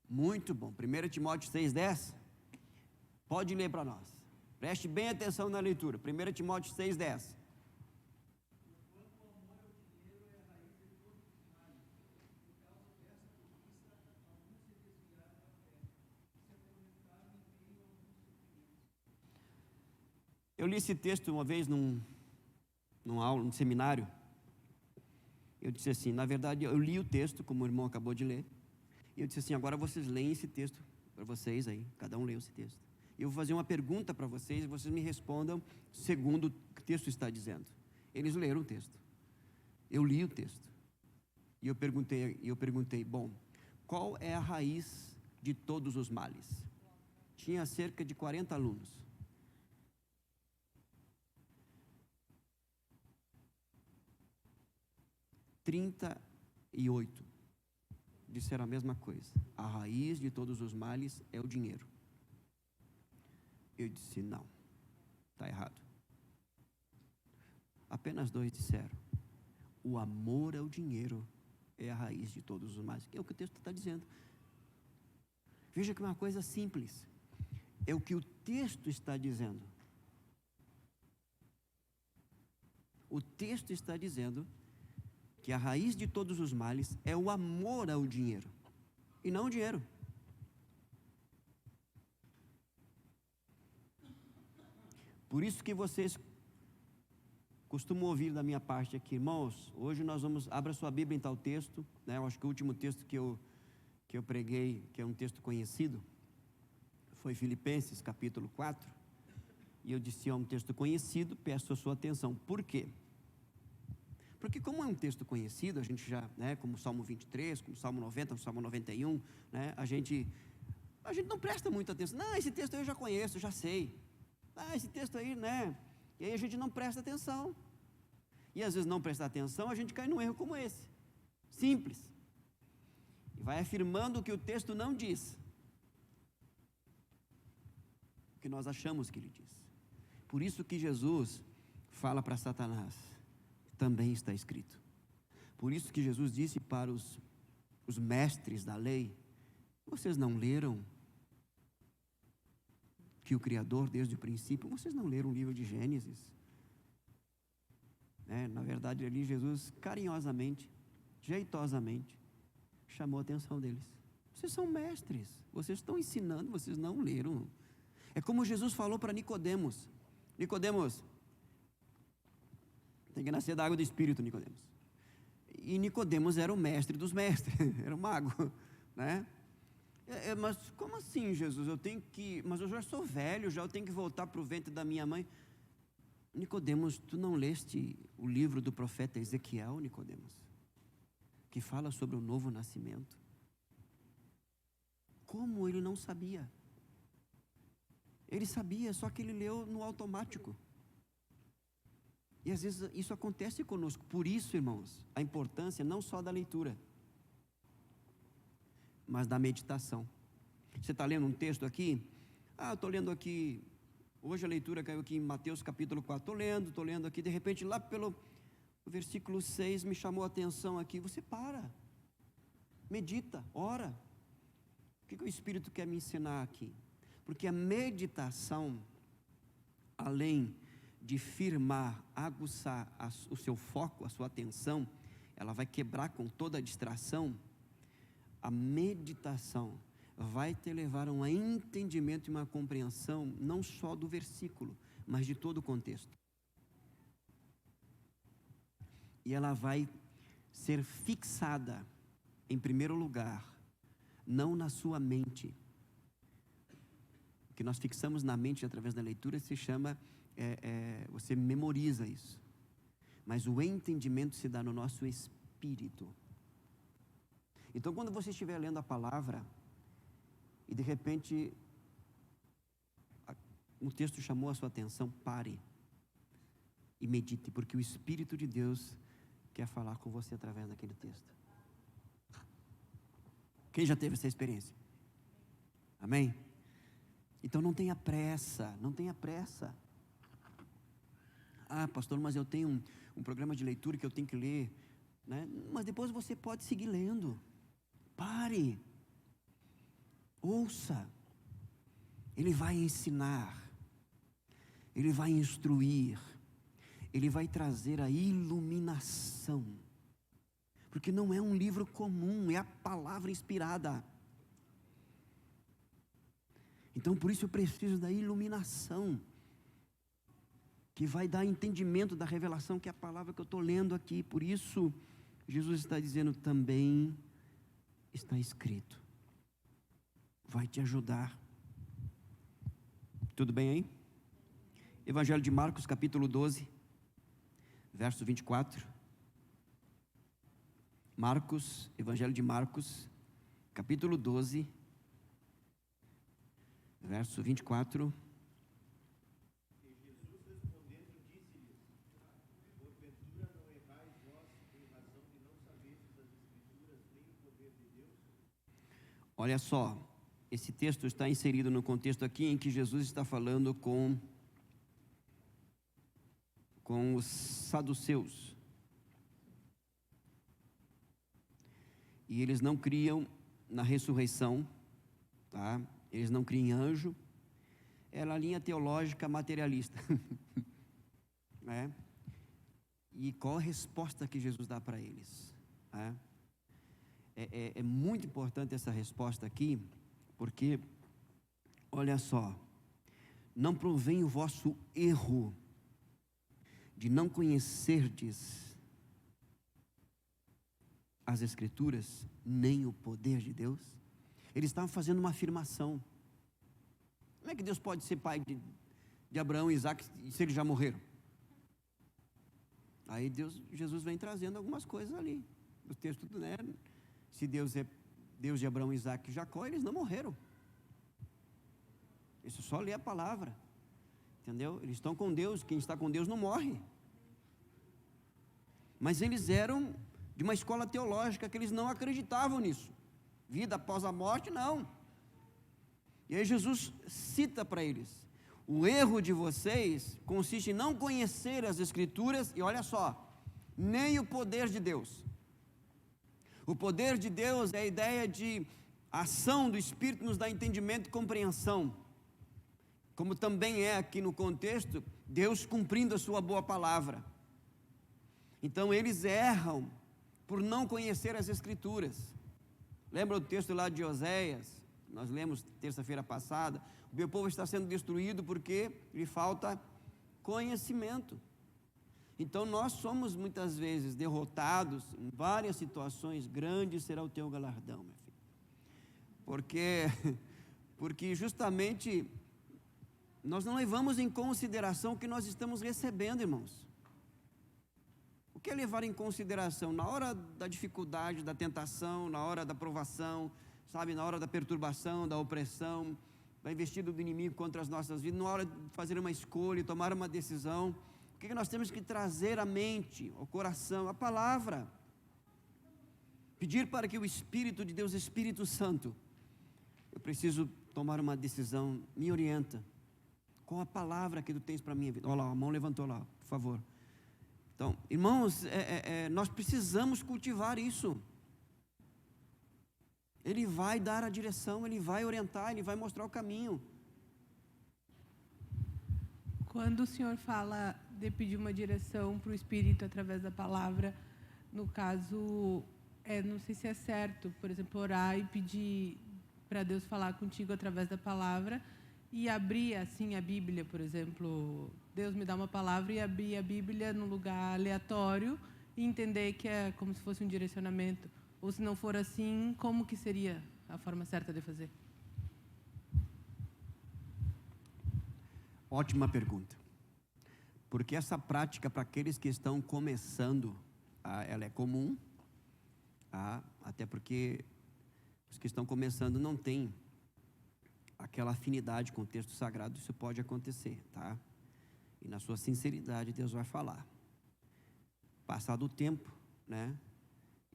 Muito bom, 1 Timóteo 6,10, pode ler para nós, preste bem atenção na leitura, 1 Timóteo 6,10. Eu li esse texto uma vez num seminário. Eu disse assim, na verdade eu li o texto, como o irmão acabou de ler, e eu disse assim, agora vocês leem esse texto para vocês aí, cada um lê esse texto. E eu vou fazer uma pergunta para vocês, e vocês me respondam segundo o que o texto está dizendo. Eles leram o texto, eu li o texto, e eu perguntei, bom, qual é a raiz de todos os males? Tinha cerca de 40 alunos. Trinta e 8 disseram a mesma coisa. A raiz de todos os males é o dinheiro. Eu disse, não, está errado. Apenas 2 disseram, o amor ao dinheiro é a raiz de todos os males. É o que o texto está dizendo. Veja que é uma coisa simples. É o que o texto está dizendo. O texto está dizendo que a raiz de todos os males é o amor ao dinheiro, e não o dinheiro. Por isso que vocês costumam ouvir da minha parte aqui, irmãos, hoje nós vamos, abra sua Bíblia em tal texto, eu acho que o último texto que eu preguei, que é um texto conhecido, foi Filipenses capítulo 4, e eu disse, é um texto conhecido, peço a sua atenção. Por quê? Porque como é um texto conhecido, a gente já, como o Salmo 23, como o Salmo 90, o Salmo 91, a gente não presta muita atenção. Não, esse texto aí eu já conheço, já sei. Esse texto aí, E aí a gente não presta atenção. E às vezes não prestar atenção, a gente cai num erro como esse. Simples. E vai afirmando o que o texto não diz. O que nós achamos que ele diz. Por isso que Jesus fala para Satanás, também está escrito. Por isso que Jesus disse para os mestres da lei, vocês não leram que o Criador desde o princípio, vocês não leram o livro de Gênesis? Na verdade ali Jesus carinhosamente, jeitosamente, chamou a atenção deles. Vocês são mestres, vocês estão ensinando, vocês não leram. É como Jesus falou para Nicodemos, Nicodemos, tem que nascer da água do Espírito, Nicodemos. E Nicodemos era o mestre dos mestres, era o mago, mas como assim, Jesus? Mas eu já sou velho, eu tenho que voltar para o ventre da minha mãe. Nicodemos, tu não leste o livro do profeta Ezequiel, Nicodemos, que fala sobre o novo nascimento? Como ele não sabia? Ele sabia, só que ele leu no automático. E às vezes isso acontece conosco. Por isso, irmãos, a importância não só da leitura, mas da meditação. Você está lendo um texto aqui? Eu estou lendo aqui, hoje a leitura caiu aqui em Mateus capítulo 4, estou lendo aqui, de repente lá pelo versículo 6 me chamou a atenção aqui. Você para, medita, ora. O que o Espírito quer me ensinar aqui? Porque a meditação, além de firmar, aguçar o seu foco, a sua atenção, ela vai quebrar com toda a distração. A meditação vai te levar a um entendimento e uma compreensão, não só do versículo, mas de todo o contexto. E ela vai ser fixada, em primeiro lugar, não na sua mente. O que nós fixamos na mente através da leitura se chama, você memoriza isso. Mas o entendimento se dá no nosso espírito. Então, quando você estiver lendo a palavra, e de repente um texto chamou a sua atenção, pare e medite, porque o Espírito de Deus quer falar com você através daquele texto. Quem já teve essa experiência? Amém? Então não tenha pressa, não tenha pressa. Pastor, mas eu tenho um programa de leitura que eu tenho que ler, né? Mas depois você pode seguir lendo. Pare, ouça. Ele vai ensinar, ele vai instruir, ele vai trazer a iluminação. Porque não é um livro comum, é a palavra inspirada. Então por isso eu preciso da iluminação, que vai dar entendimento da revelação, que é a palavra que eu estou lendo aqui. Por isso Jesus está dizendo, também está escrito. Vai te ajudar. Tudo bem aí? Evangelho de Marcos, capítulo 12, verso 24. Marcos, Evangelho de Marcos, capítulo 12, verso 24. E Jesus respondendo disse-lhes, porventura não errais vós em razão de não saberes as Escrituras nem o poder de Deus? Olha só, esse texto está inserido no contexto aqui em que Jesus está falando com os saduceus. E eles não criam na ressurreição, tá? Eles não criam em anjo. Era a linha teológica materialista. Né? E qual a resposta que Jesus dá para eles? É muito importante essa resposta aqui, porque, olha só, não provém o vosso erro de não conhecerdes as Escrituras, nem o poder de Deus? Eles estavam fazendo uma afirmação. Como é que Deus pode ser pai de Abraão e Isaac se eles já morreram? Aí Jesus vem trazendo algumas coisas ali. O texto, né? Se Deus é Deus de Abraão, Isaac e Jacó, eles não morreram. Isso só lê a palavra. Entendeu? Eles estão com Deus, quem está com Deus não morre. Mas eles eram de uma escola teológica que eles não acreditavam nisso. Vida após a morte, não. E aí Jesus cita para eles: o erro de vocês consiste em não conhecer as Escrituras, e olha só, nem o poder de Deus. O poder de Deus é a ideia de ação do Espírito, nos dá entendimento e compreensão. Como também é aqui no contexto, Deus cumprindo a sua boa palavra. Então eles erram por não conhecer as Escrituras. Lembra o texto lá de Oséias? Nós lemos terça-feira passada. O meu povo está sendo destruído porque lhe falta conhecimento. Então nós somos muitas vezes derrotados em várias situações. Grande será o teu galardão, meu filho. Porque justamente nós não levamos em consideração o que nós estamos recebendo, irmãos. O que é levar em consideração? Na hora da dificuldade, da tentação, na hora da provação, sabe, na hora da perturbação, da opressão, da investida do inimigo contra as nossas vidas, na hora de fazer uma escolha, tomar uma decisão, O que nós temos que trazer à mente, ao coração? A palavra. Pedir para que o Espírito de Deus, Espírito Santo, eu preciso tomar uma decisão, me orienta. Qual a palavra que tu tens para a minha vida? Olha lá, a mão levantou lá, por favor. Então, irmãos, nós precisamos cultivar isso. Ele vai dar a direção, Ele vai orientar, Ele vai mostrar o caminho. Quando o senhor fala de pedir uma direção para o Espírito através da palavra, no caso, não sei se é certo, por exemplo, orar e pedir para Deus falar contigo através da palavra e abrir assim a Bíblia, por exemplo, Deus me dá uma palavra e abrir a Bíblia num lugar aleatório e entender que é como se fosse um direcionamento. Ou se não for assim, como que seria a forma certa de fazer? Ótima pergunta. Porque essa prática, para aqueles que estão começando, ela é comum, até porque os que estão começando não têm aquela afinidade com o texto sagrado, isso pode acontecer, tá? E na sua sinceridade, Deus vai falar. Passado o tempo, né?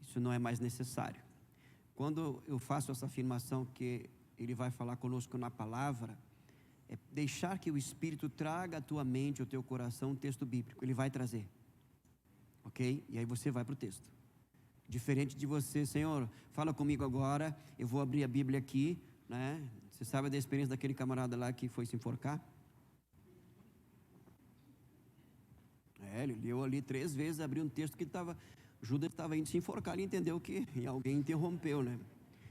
Isso não é mais necessário. Quando eu faço essa afirmação que Ele vai falar conosco na palavra, é deixar que o Espírito traga à tua mente, ao teu coração, um texto bíblico. Ele vai trazer, ok? E aí você vai para o texto. Diferente de você, Senhor, fala comigo agora, eu vou abrir a Bíblia aqui, né? Você sabe da experiência daquele camarada lá que foi se enforcar? Ele leu ali 3 vezes, abriu um texto que Judas estava indo se enforcar, ele entendeu que alguém interrompeu, né?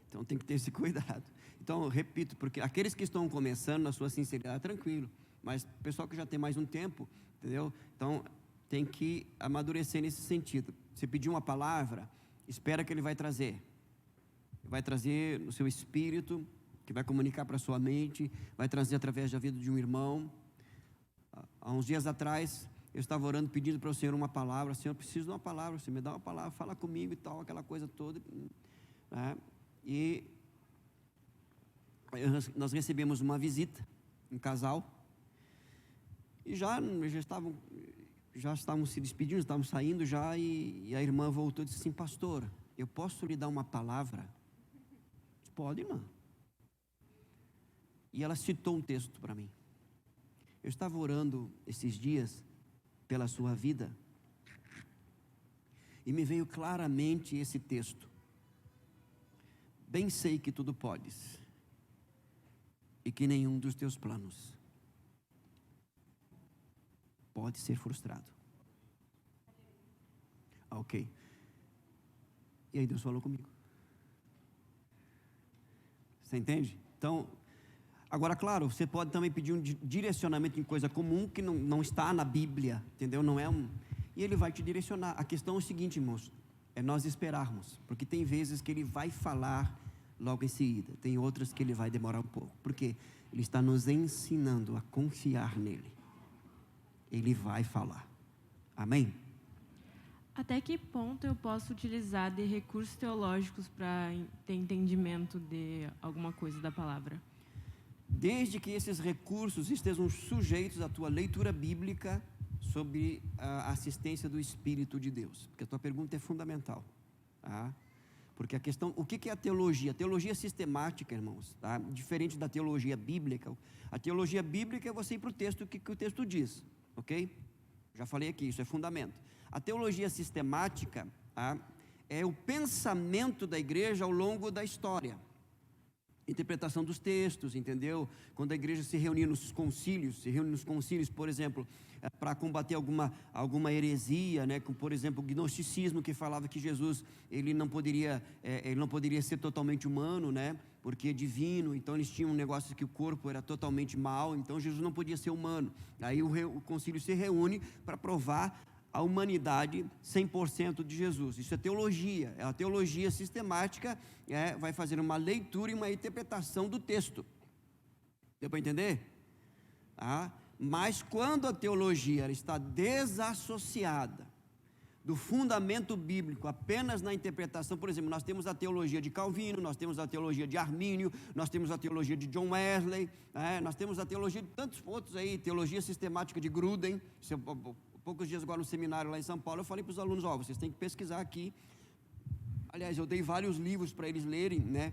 Então tem que ter esse cuidado. Então, eu repito, porque aqueles que estão começando, na sua sinceridade, tranquilo. Mas o pessoal que já tem mais um tempo, entendeu? Então, tem que amadurecer nesse sentido. Você pedir uma palavra, espera que Ele vai trazer. Vai trazer no seu espírito, que vai comunicar para a sua mente, vai trazer através da vida de um irmão. Há uns dias atrás, eu estava orando, pedindo para o Senhor uma palavra. Senhor, eu preciso de uma palavra, Senhor, me dá uma palavra, fala comigo e tal, aquela coisa toda, né? E nós recebemos uma visita, um casal, e já estávamos se despedindo, estávamos saindo já, e a irmã voltou e disse assim: pastor, eu posso lhe dar uma palavra? Disse, pode, irmã. E ela citou um texto para mim. Eu estava orando esses dias pela sua vida, e me veio claramente esse texto: bem sei que tudo podes, e que nenhum dos teus planos pode ser frustrado. Ok. E aí Deus falou comigo. Você entende? Então, agora, claro, você pode também pedir um direcionamento em coisa comum que não está na Bíblia, entendeu? Não é e Ele vai te direcionar. A questão é o seguinte, irmãos, é nós esperarmos, porque tem vezes que Ele vai falar logo em seguida, tem outras que Ele vai demorar um pouco, porque Ele está nos ensinando a confiar nele. Ele vai falar. Amém? Até que ponto eu posso utilizar de recursos teológicos para ter entendimento de alguma coisa da palavra? Desde que esses recursos estejam sujeitos à tua leitura bíblica sobre a assistência do Espírito de Deus, porque a tua pergunta é fundamental, tá? Porque a questão, o que é a teologia? A teologia sistemática, irmãos, tá? Diferente da teologia bíblica. A teologia bíblica é você ir para o texto, o que o texto diz, ok? Já falei aqui, isso é fundamento. A teologia sistemática, tá? É o pensamento da igreja ao longo da história. Interpretação dos textos, entendeu? Quando a igreja se reúne nos concílios, por exemplo, para combater alguma heresia, né? Como, por exemplo, o gnosticismo, que falava que Jesus ele não poderia ser totalmente humano, né? Porque é divino. Então eles tinham um negócio que o corpo era totalmente mau, então Jesus não podia ser humano. Aí o concílio se reúne para provar a humanidade 100% de Jesus. Isso é teologia, é a teologia sistemática, vai fazer uma leitura e uma interpretação do texto. Deu para entender? Mas quando a teologia está desassociada do fundamento bíblico, apenas na interpretação, por exemplo, nós temos a teologia de Calvino, nós temos a teologia de Armínio, nós temos a teologia de John Wesley, nós temos a teologia de tantos outros aí, teologia sistemática de Gruden, poucos dias agora no seminário lá em São Paulo, eu falei para os alunos, vocês têm que pesquisar aqui. Aliás, eu dei vários livros para eles lerem, né?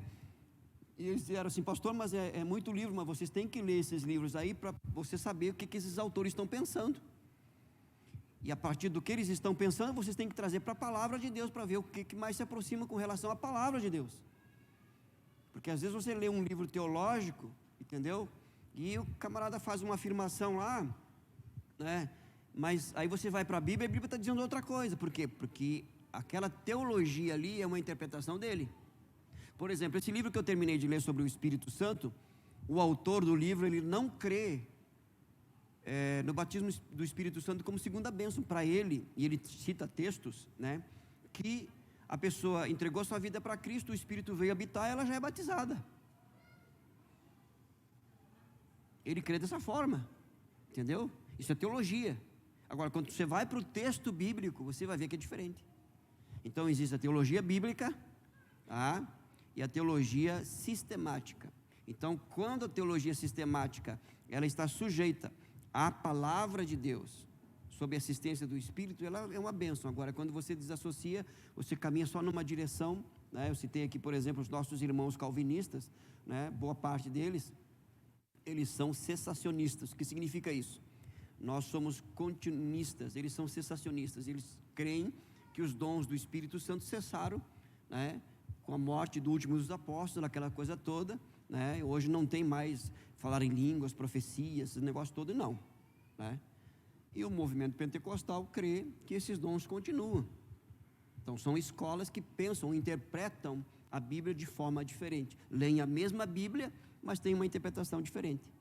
E eles disseram assim, pastor, mas é muito livro, mas vocês têm que ler esses livros aí para você saber o que esses autores estão pensando. E a partir do que eles estão pensando, vocês têm que trazer para a palavra de Deus, para ver o que mais se aproxima com relação à palavra de Deus. Porque às vezes você lê um livro teológico, entendeu? E o camarada faz uma afirmação lá, né? Mas aí você vai para a Bíblia e a Bíblia está dizendo outra coisa. Por quê? Porque aquela teologia ali é uma interpretação dele. Por exemplo, esse livro que eu terminei de ler sobre o Espírito Santo, o autor do livro, ele não crê no batismo do Espírito Santo como segunda bênção para ele, e ele cita textos, né, que a pessoa entregou sua vida para Cristo, o Espírito veio habitar, ela já é batizada. Ele crê dessa forma, entendeu? Isso é teologia. Agora, quando você vai para o texto bíblico, você vai ver que é diferente. Então, existe a teologia bíblica, e a teologia sistemática. Então, quando a teologia sistemática, ela está sujeita à palavra de Deus, sob a assistência do Espírito, ela é uma bênção. Agora, quando você desassocia, você caminha só numa direção, né? Eu citei aqui, por exemplo, os nossos irmãos calvinistas, né? Boa parte deles, eles são cessacionistas. O que significa isso? Nós somos continuistas, eles são cessacionistas. Eles creem que os dons do Espírito Santo cessaram, né, com a morte do último dos apóstolos, aquela coisa toda, né? Hoje não tem mais falar em línguas, profecias, esse negócio todo, não, né? E o movimento pentecostal crê que esses dons continuam. Então são escolas que pensam, interpretam a Bíblia de forma diferente, leem a mesma Bíblia, mas tem uma interpretação diferente.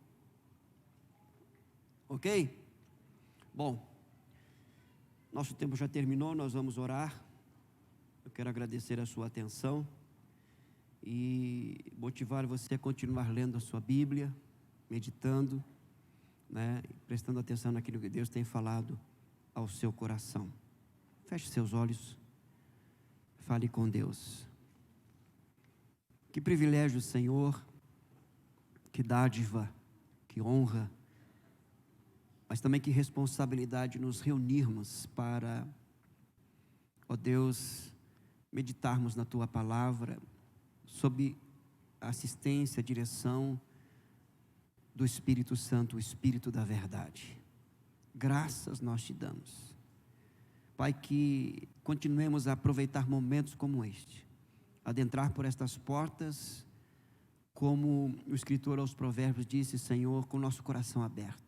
Ok? Bom, nosso tempo já terminou, nós vamos orar. Eu quero agradecer a sua atenção e motivar você a continuar lendo a sua Bíblia, meditando, né, prestando atenção naquilo que Deus tem falado ao seu coração. Feche seus olhos, fale com Deus. Que privilégio, Senhor, que dádiva, que honra, mas também que responsabilidade nos reunirmos para, ó Deus, meditarmos na Tua Palavra, sob a assistência, a direção do Espírito Santo, o Espírito da verdade. Graças nós te damos, Pai, que continuemos a aproveitar momentos como este, adentrar por estas portas, como o escritor aos Provérbios disse, Senhor, com o nosso coração aberto,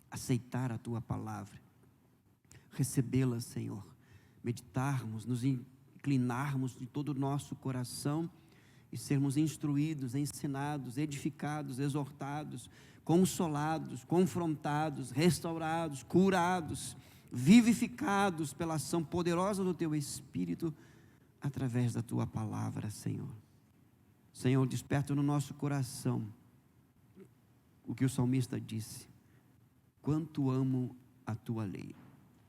aceitar a Tua Palavra, recebê-la, Senhor, meditarmos, nos inclinarmos de todo o nosso coração e sermos instruídos, ensinados, edificados, exortados, consolados, confrontados, restaurados, curados, vivificados pela ação poderosa do Teu Espírito, através da Tua Palavra, Senhor. Senhor, desperta no nosso coração o que o salmista disse: quanto amo a Tua lei,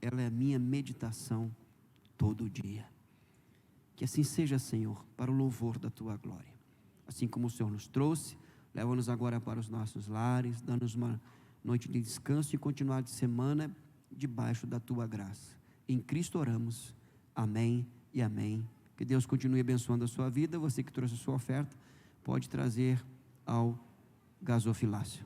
ela é a minha meditação todo dia. Que assim seja, Senhor, para o louvor da Tua glória. Assim como o Senhor nos trouxe, leva-nos agora para os nossos lares, dá-nos uma noite de descanso e continuar de semana debaixo da Tua graça. Em Cristo oramos. Amém e amém. Que Deus continue abençoando a sua vida. Você que trouxe a sua oferta, pode trazer ao gasofilácio.